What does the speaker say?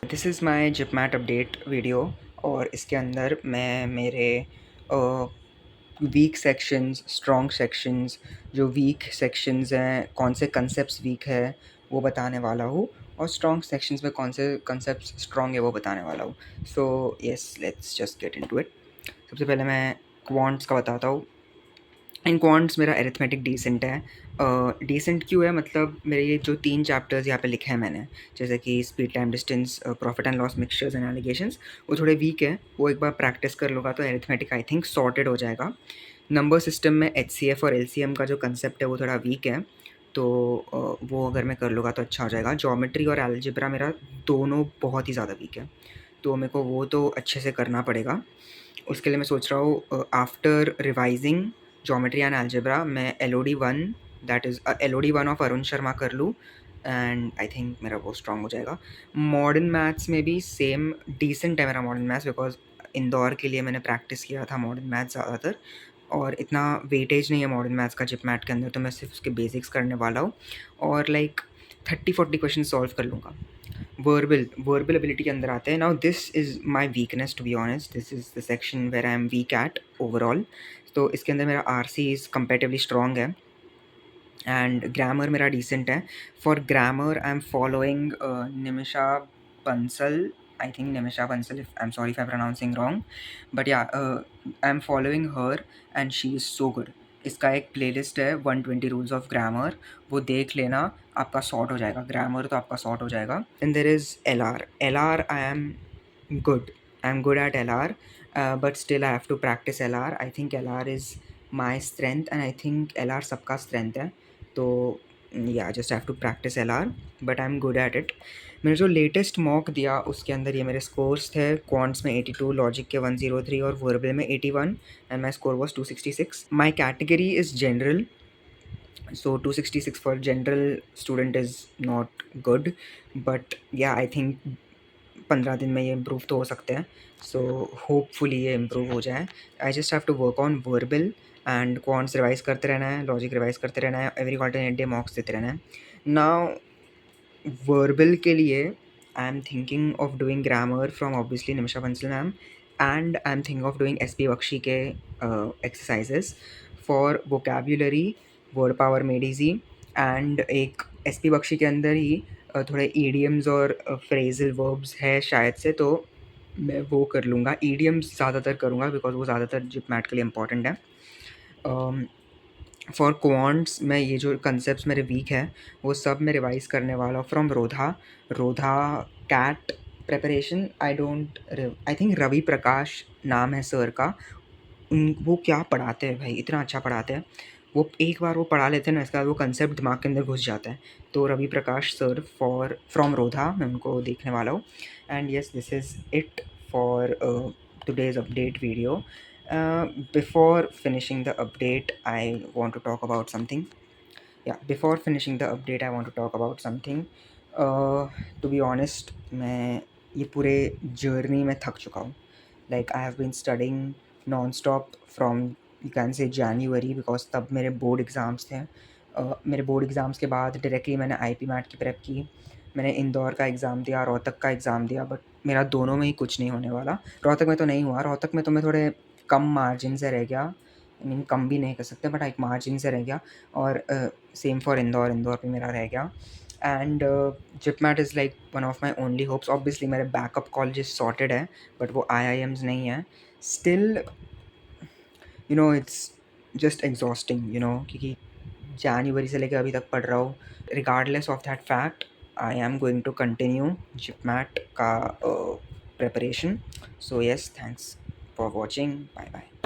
This is my JIPMAT update video और इसके अंदर मैं मेरे वीक सेक्शंस, स्ट्रॉन्ग सेक्शंस, जो वीक सेक्शंस हैं, कौन से कंसेप्ट्स वीक है वो बताने वाला हूँ और स्ट्रॉन्ग सेक्शंस में कौन से कंसेप्ट्स स्ट्रॉन्ग है वो बताने वाला हूँ। So yes, let's just get into it. सबसे पहले मैं क्वांट्स का बताता हूँ। इन क्वांट्स मेरा अरिथमेटिक डिसेंट है। डिसेंट क्यों है, मतलब मेरे ये जो 3 चैप्टर्स यहाँ पे लिखे हैं मैंने, जैसे कि speed time distance, profit and loss, mixtures and allegations, वो थोड़े वीक है। वो एक बार प्रैक्टिस कर लूँगा तो अरिथमेटिक आई थिंक सॉर्टेड हो जाएगा। नंबर सिस्टम में एचसीएफ और एलसीएम का जो कंसेप्ट है वो थोड़ा वीक है, तो वो अगर मैं कर लूँगा तो अच्छा हो जाएगा। ज्योमेट्री और अलजेब्रा मेरा दोनों बहुत ही ज़्यादा वीक है, तो मेरे को वो तो अच्छे से करना पड़ेगा। उसके लिए मैं सोच रहा हूँ after revising geometry and algebra मैं LOD 1, that is LOD 1 of Arun Sharma कर लूँ एंड आई थिंक मेरा वो स्ट्रॉन्ग हो जाएगा। मॉडर्न मैथ्स में भी सेम डिसेंट है मेरा मॉडर्न मैथ्स, बिकॉज इंदौर के लिए मैंने प्रैक्टिस किया था मॉडर्न मैथ्स ज़्यादातर, और इतना वेटेज नहीं है मॉडर्न मैथ्स का जिप मैट के अंदर, तो मैं सिर्फ उसके बेसिक्स करने वाला हूँ और लाइक 30-40 क्वेश्चन सॉल्व कर लूँगा। वर्बल एबिलिटी के अंदर आते हैं। Now this is my weakness, to be honest, this is the section where I am weak at overall. तो इसके अंदर मेरा आरसी इज़ कंपैरेटिवली स्ट्रॉन्ग है एंड ग्रामर मेरा डिसेंट है। For grammar I am following Nimisha Bansal, I think Nimisha Bansal, if I am sorry if I am pronouncing wrong, but yeah I am following her and she is so good. इसका एक playlist है 120 rules of grammar, वो देख लेना, आपका sort हो जाएगा। Grammar तो आपका सॉर्ट हो जाएगा। Then there is L R I M good. I'm good at LR, but still I have to practice LR. I think LR is my strength, and I think LR सबका strength है, तो yeah, just have to practice LR, but I'm good at it. मैंने जो latest mock दिया उसके अंदर ये मेरे स्कोर्स थे। क्वांट्स में 82, लॉजिक के 103 और वर्बल में 81 and my score was 266। My category is general, so 266 for general student is not good, but yeah, I think 15 दिन में ये इम्प्रूव तो हो सकते हैं, सो होपफुली ये इम्प्रूव हो जाए। I just have to work on verbal and quants revise करते रहना है, लॉजिक रिवाइज करते रहना है, एवरी अल्टरनेट डे मॉक्स देते रहना है। नाउ वर्बल के लिए I am thinking of doing grammar from obviously Nimisha Bansal ma'am, and I am thinking of doing SP Bakshi के exercises for vocabulary, word power made easy, and एक एसपी बख्शी के अंदर ही थोड़े ईडियम्स और फ्रेजल वर्ब्स है शायद से, तो मैं वो कर लूँगा। ईडियम्स ज़्यादातर करूँगा बिकॉज वो ज़्यादातर जिप मैट के लिए इंपॉर्टेंट है। फॉर क्वांट्स में ये जो कंसेप्ट मेरे वीक हैं वो सब मैं रिवाइज़ करने वाला हूँ from Rodha CAT preparation. I think Ravi Prakash नाम है सर का। वो क्या पढ़ाते हैं भाई, इतना अच्छा पढ़ाते हैं वो। एक बार वो पढ़ा लेते हैं ना, इसके बाद वो कंसेप्ट दिमाग के अंदर घुस जाता है। तो रवि प्रकाश सर फ्रॉम रोधा, मैं उनको देखने वाला हूँ। And yes, this is it for today's update video. Before finishing the update, I want to talk about something. Yeah, before finishing the update, I want to talk about something. To be honest, मैं ये पूरे journey में थक चुका हूँ। Like I have been studying non-stop from, you can say, January, because तब मेरे board exams थे। मेरे बोर्ड एग्ज़ाम्स के बाद डायरेक्टली मैंने आईपी मैट की प्रेप की। मैंने इंदौर का एग्ज़ाम दिया, रोहतक का एग्ज़ाम दिया, बट मेरा दोनों में ही कुछ नहीं होने वाला। रोहतक में तो नहीं हुआ, रोहतक में तो मैं थोड़े कम मार्जिन से रह गया। आई मीन कम भी नहीं कर सकते, बट एक मार्जिन से रह गया। और सेम फॉर इंदौर भी मेरा रह गया। And JIPMAT is like one of my only hopes. Obviously मेरे बैकअप कॉलेजेस सॉर्टेड है, बट वो आईआईएम्स नहीं है। स्टिल इट्स जस्ट एग्जॉस्टिंग, क्योंकि जनवरी से लेकर अभी तक पढ़ रहा हूँ। Regardless of that fact, I am going to continue JIPMAT का preparation. So yes, thanks for watching, bye bye.